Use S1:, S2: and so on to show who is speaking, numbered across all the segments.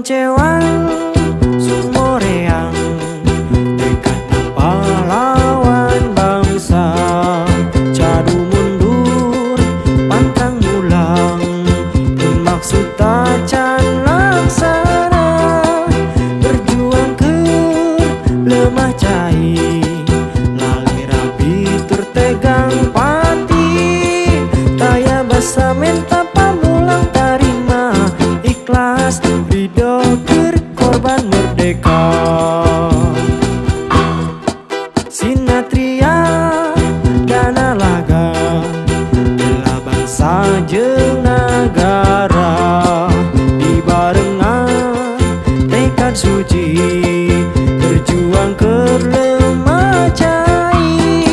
S1: Cewang sumoreang tekan pahlawan bangsa, cadu mundur pantang mulang maksud tacan laksana, berjuang ke lemah cai lali rapi tertegang pati, taya basa menta pamulang tarima ikhlas ridho korban merdeka. Sinatria dana laga bela bangsa jeung nagara, dibarengan tekad suci berjuang ke lemah cai,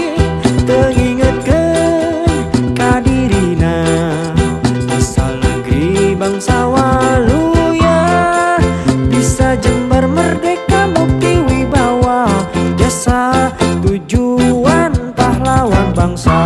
S1: teringetkeun kadirina asal negeri bangsa waluya, bisa Jember merdeka mukti wibawa, jasa tujuan pahlawan bangsa.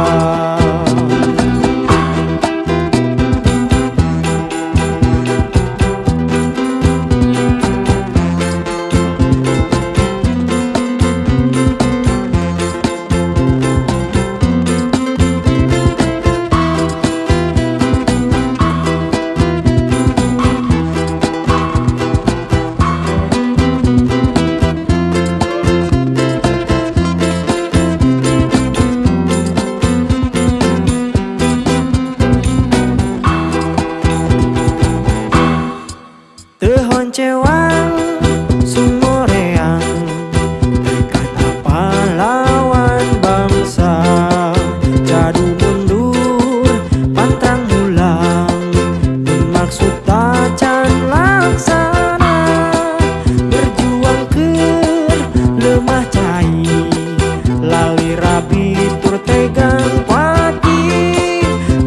S1: Tehon cewang sumoreang tekan pahlawan bangsa, cadu mundur pantang mulang maksud tacan laksana, berjuang ke lemah cai lali rapi tur tegang pati,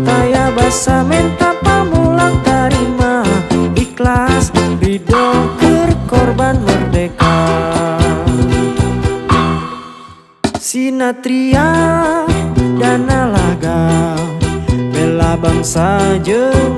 S1: taya basa menta pamulang tarima ikhlas ridho korban merdeka. Sinatria dana laga bela bangsa jeung